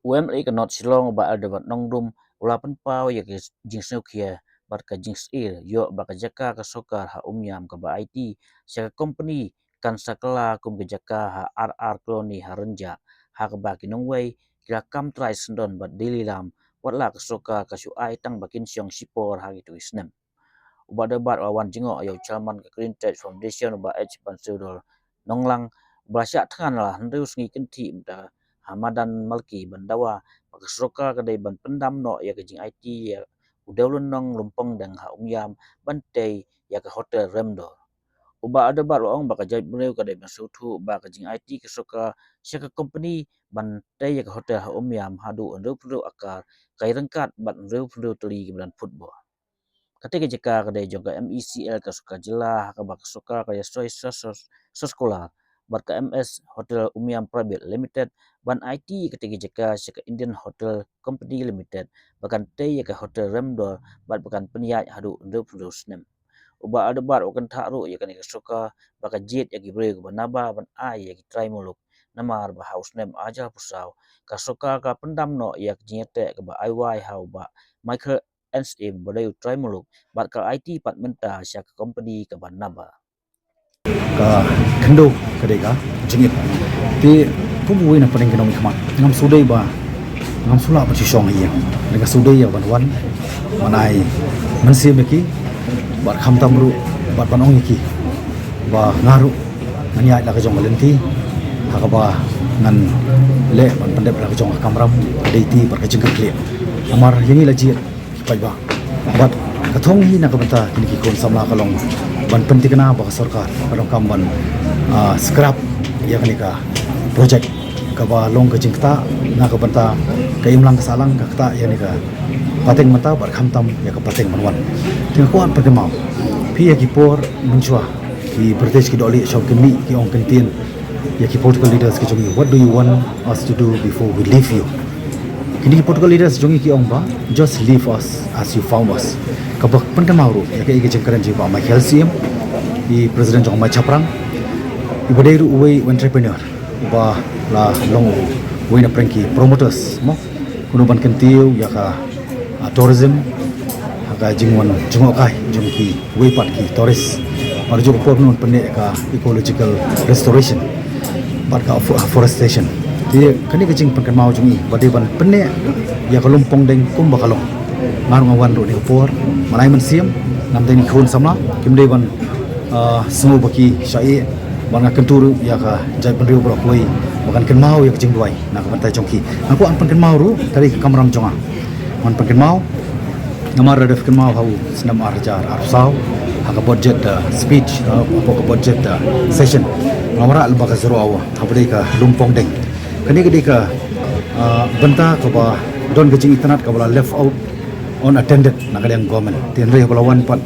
UMA cannot silong ba aldabat nongdum ulapan pau ya ke jingsnu kia bat ka jings yo ba ka jaka ka sokar ha umyam ka ba IT sia company kan sakala kum ka jaka ha RR koloni ha renja ha ka ba kinongwei kira kam trai sendon bat dililam watla ka soka ka su ai tang bakin siong sipor ha gitu isnem uba debat wawan jingo ayo chairman ka Green Tech Foundation uba H Bansudol nonglang basya than lah hendus ngi kenti da Hamadan Malki bandawa pakasroka kadai ban pendam no ya kejing IT ya udawlun nong lumpong dang ha umyam bantai ya ke hotel Remdo uba ada bar ong baka jai breu kadai basutu ba kejing IT kesoka syaka company bantai ya ke hotel ha umyam hadu ndo pru akar kai rengkat bat ndo pru teli kebelan football ketika jika kedai jongka MECL kesuka jelah kabak kesuka kaya soy sekolah bat ke MS Hotel Umiam Private Limited ban IT ketika jika seka Indian Hotel Company Limited bahkan tei ke Hotel Remdor bat bahkan peniat hadu ndo produsnem uba ada bar ukan taru ya kan kesuka baka jet ya gibre ke banaba ban ai ya try muluk namar ba house name aja pusau kasuka ka pendam no ya jete ke ba IY hau ba Michael NSM boleh try muluk bat ka IT pat menta sya ka company ka banaba ka kendo kadega jingit ti kubuin na paling kenomi khamat ngam sudai ba ngam sula pa song iya lega sudai ya banwan manai mansi meki bar kham tamru bar panong iki ba ngaru nganya la ka jong lenti hakaba ngan le ban pandep la ka jong kamram deiti bar ka jingkat kle amar yani laji pai ba bat kathong hi na ka banta kini ki kon samla kalong ban penting kena bah sarkar kalong kamban scrap ya kani ka project ka ba long ka jingta na ka banta ka imlang ka salang ka kta ya ni ka pateng mata bar khamtam ya ka pateng manwan ting kuan perkemau pi ya ki por munchwa ki pradesh ki doli shop kini ki ong kantin ya ki political leaders ki jongi what do you want us to do before we leave you kini political leaders jongi ki ong ba just leave us as you found us kabak perkemau ru ya ka ige jengkaran ji ba Michael CM di presiden jong mai chaprang ibadai ru uwe entrepreneur ba la long uwe na pranki promoters mo kuno ban kentiu ya ka tourism aga jingwan jungokai jongki uwe pat ki tourist par jo ko non penne ka ecological restoration bat ka forestation ti kani ka jing pan mau jungi badai ban penne ya ka lumpong deng kum ba kalong ngarung awan ro ni por malai man siam nam deni khon samla kimdei ban semua baki syai banga kenturu ya ka jai penriu bro koi bahkan kenmau ya kejing duai nak pantai jongki aku an pan kenmau ru tadi ke kamram jonga man pan kenmau ngamar ada kenmau hau senam arjar arsau haka budget speech apa budget session ngamara alba ka zero awa habdai ka lumpong deng kani gede ka benta ka ba don kejing internet ka bala left out unattended nakaliang government tin re balawan pat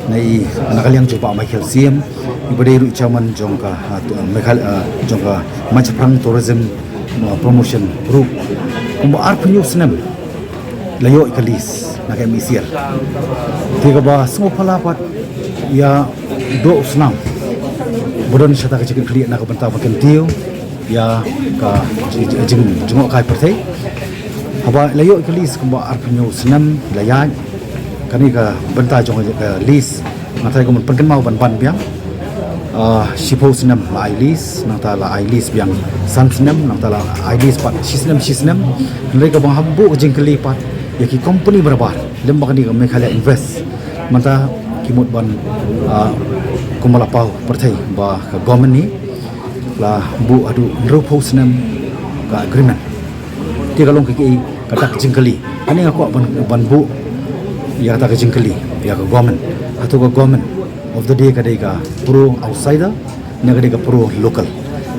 nai nakaliang coba Michael CM ibadai ru chairman jongka Michael jongka Machaprang Tourism Promotion Group kumba arpunyu senam layo ikalis nakai misir tiga ba semua palapat ya do senam bodon syata ka cikin kli nak benta makan tiu ya ka jengok kai pertai aba layo ikalis kumba arpunyu senam layaj kani ka benta jong ka list ngatai ko mun penken mau ban biang sipo senam la list nang ta la list biang san senam nang ta la list pat sistem mereka bang habbu jengkeli pat ya ki company berbar lembak ni ka mekhala invest mata kimut ban kumala pau pertai ba ka government ni la bu adu nropo senam ka agreement ti kalong ki kadak jengkeli ani aku ban bu ya kata kejengkeli ya ke government atau ke government of the day kadai ka pro outsider ni kadai ka pro local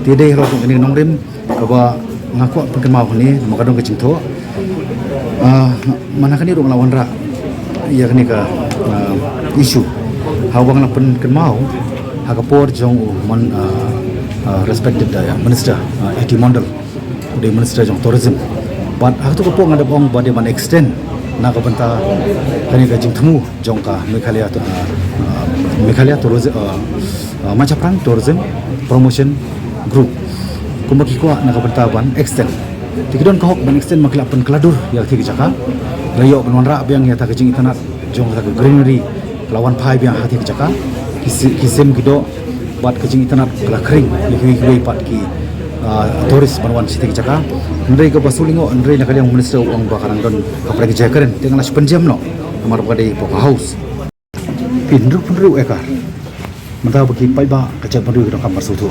tidai ro ni nongrim ka ba ngaku pengken mau ni makadong kejeng tho mana kan ni ro lawan ra ya kani ka issue hawang na pengken mau ha ka por jong man respected minister eti mondal the minister jong tourism but ha tu ko po ngadap ong ba de man extend nak benta kani ka jingtemu jongka Meghalaya tourism Machaprang Tourism Promotion Group kumbaki ko nak benta ban extend Tikidon kahok ban extend makilapan keladur ya tiki jaka. Layo penwan ra biang ya ta kejing itanat jong ta greenery lawan pai biang hati jaka. Kisim kido bat kejing itanat kala kering likwi pat ki toris banwan siti jaka. Ndrei ka basulingo ndrei na kaliang minister uang bakarang don kapra ki jakaren tengah las penjam no. Amar pada poka house. Pinru ekar. Mentah bagi pai ba kacak penru kita kamar sutu.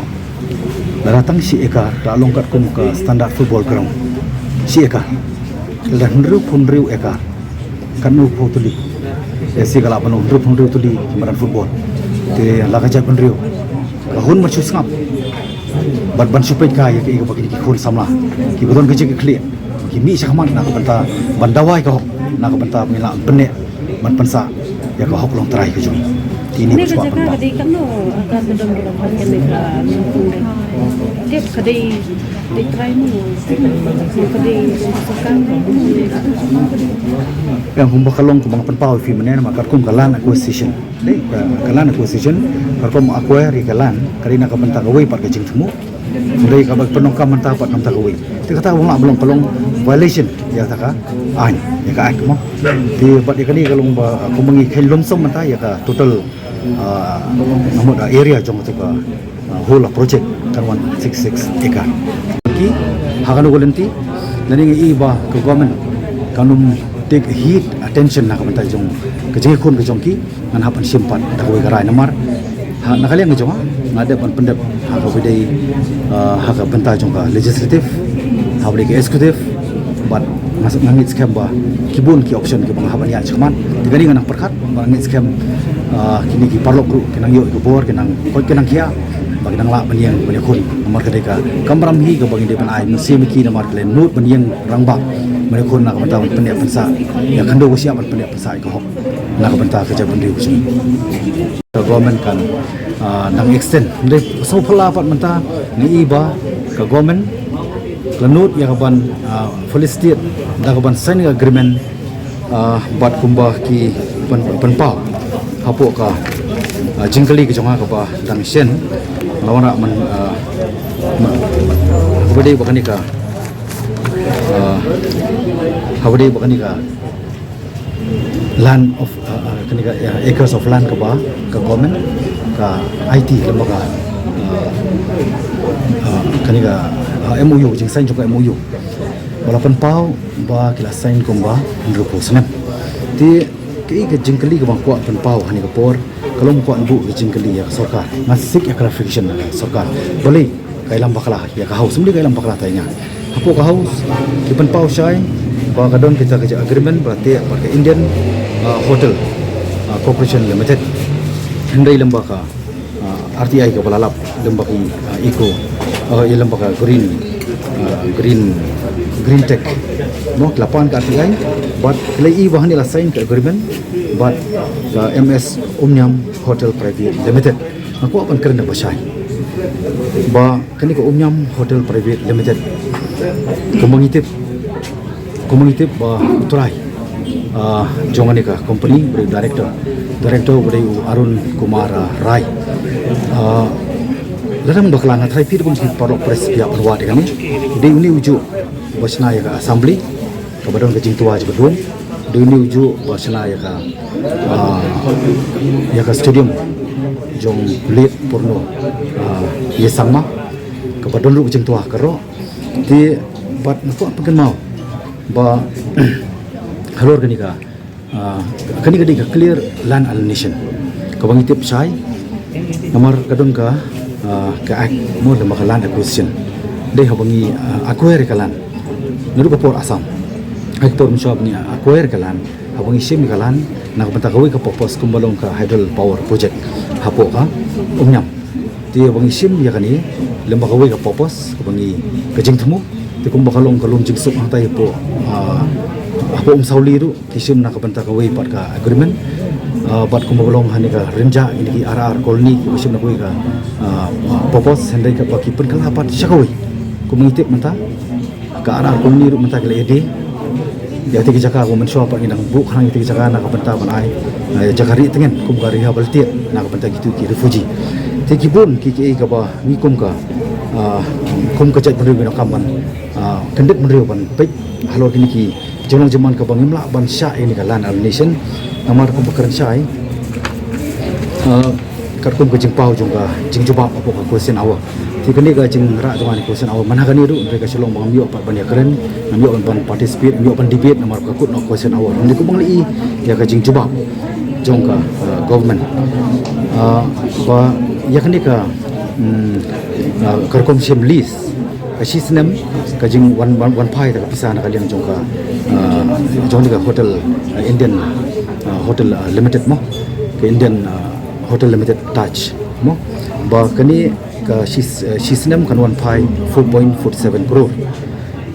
Datang si ekar dah longkat kum ke standar football ground. Si ekar. Dan hundru ekar. Kanu potuli. Si kalau penuh hundru tuli maran football. Ti la kacak penru. Lahun macam sengap. Ban supaya kaya ke iga bagi khun samla. Ki beton kecik klik. Ki mi sakaman nak benta bandawai kau. Nak benta mila benek ban pensa ya kau hok long terai ke jom. Ini kerja kan kadai kan no akan bedam bedam kan mereka tiap kadai di try mu kadai sekarang yang kumba kalong kumba penpau fi menen maka kum kalan acquisition dei kalan acquisition kum acquire kalan karina ka benta gawai pat kajing temu dei ka bag penongkam menta pat namta gawai ti kata wong belum kalong violation ya taka an ya ka ak mo ti pat ikani kalong ba kumangi khain lomsom menta ya ka total namun area jong tu ka whole project kan 166 acre ki hakan golenti nani iba ke government kanum take heat attention nak bentai jong kejeng kun ke jongki ngan hapan simpan dak we garai namar ha nakaliang ke jong ngade pan pendep ha ka bidai ha ka bentai jong ka legislative ha bidai ke executive but masuk ngit scam ba kibun ki option ke bang haban ya cakman digani ngan perkat ngit scam kini ki parlok gru kenang yo ke bor kenang kia bagi nang la baniang bani khun nomor kedeka kamram hi ke bagi depan ai musim ki nomor klen nut baniang rangbak bani khun nak bentang pendek pensa ya kando usia ban pendek pensa ko hok nak bentang kerja bandi usi government kan nang extend de so phala pat menta ni iba ke government klenut ya ban police state dak ban signing agreement bat kumbah ki penpau hapuk ka jingkali ke jonga ka ba dang sen lawan rak man habadi bakani ka land of kanika acres of land ka ba ka government ka IT lembaga kanika MOU jing sign juga MOU walaupun pau ba kila sign kumba ndrupo senam ti ke jingkali ke bangkuat penpau hani ke por kalau muka bu ke jingkali ya sarkar ngasik ya clarification sarkar boleh kailam bakala ya ka haus mesti kailam bakala tanya apa ka haus ki penpau syai ba kadon kita kerja agreement berarti pakai Indian Hotel Corporation Limited hendai lembaka RTI ke balalap lembaki eco ia lembaka green tech no lapan ke RTI but kelai bahan ila sign ke agreement but MS Omnium Hotel Private Limited aku akan kena basai ba kini ke Omnium Hotel Private Limited komunitip ba uturai jongan ka company beri director beri Arun Kumar Rai ladang bakalan thai pir kum parok press pihak perwat kami di uni uju basna ya assembly kabadon ke jingtua je bedum di uni uju basna ya stadium jong lit porno ye sangma kabadon ru jingtua karo di bat nako paken mau ba halor kani ka clear land alienation kabangitip sai nomor kadon ka ak mo le makalan acquisition dei habangi acquire kalan nuru ka por asam ak por mshab ni acquire kalan habangi sim kalan nak benta kawi ka purpose kumbalong ka hydro power project hapo ka umnyam ti habangi sim ya kani lemba kawi ka purpose habangi kajing themu ti kumbakalong kalong jingsuk ang tayo po hapo sauli ru kisim nak benta kawi pat ka agreement bat kumbalong hani ka renja ini RR koloni kisim nak kawi ka popos hendai ka paki perkalapat syakawi ku mengitip menta ka arah koloni ru menta kala ede ya tiki jaka ku mensho pa inang bu khang tiki jaka nak benta ban ai jakari tengen kum ka rehabilitate nak benta gitu ki refugee tiki bun ki ka ba ni kum ka kum ka jat beru bina kaman kendit menriu ban pek halor kini ki jolong zaman ka bangim la ban sha ini ka land nation namar ko bakaran syai karkum ke jingpau jongga jingjuba apa ka question awa ti kini ga jing ra jong ani question awa mana kani ru mereka selong bang mio ban ya keren mio ban participate mio ban debate namar ka kut no question awa ndi ko bang li ya ka jingjuba jongga government ba ya kani ka karkum sim list kasi senam kajing one pai tak pisah nak kalian jongka jong juga hotel Indian hotel limited mo ke Indian hotel limited touch mo ba kani ka si senam kan one pai 4.47 crore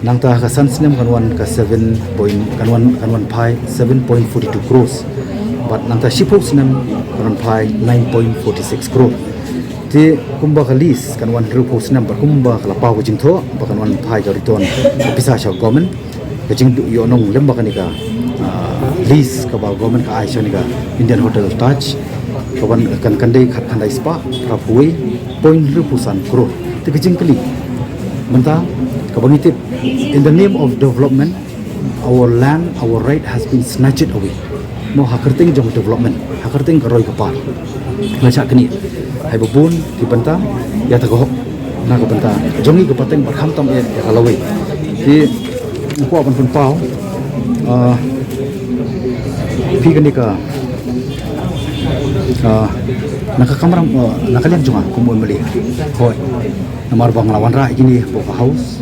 nang ta ka san senam kan one ka 7 point kan one pai 7.42 crores but nang ta shipok senam kan one pai 9.46 crore ti kumba kalis kan wan rupo senam kumba kala pau jing tho bakan wan phai ga return pisa sha government ka jing yo nong lemba kan ka lease ka ba government ka aisha ni ka Indian Hotel Touch ka wan kan dei khat khandai spa rapui point rupo san crore ti ka jing kali menta ka bangitip in the name of development our land our right has been snatched away mo hakerting jong development hakerting ka roi ka par ngaca kini hai bubun di bentang ya tagoh na ka bentang jongi ka pateng barkham tam ya kalawi di ko apan pun pau pi kan ka naka kamera nakalian jonga kumun meli hoi namar bang lawan ra gini boka house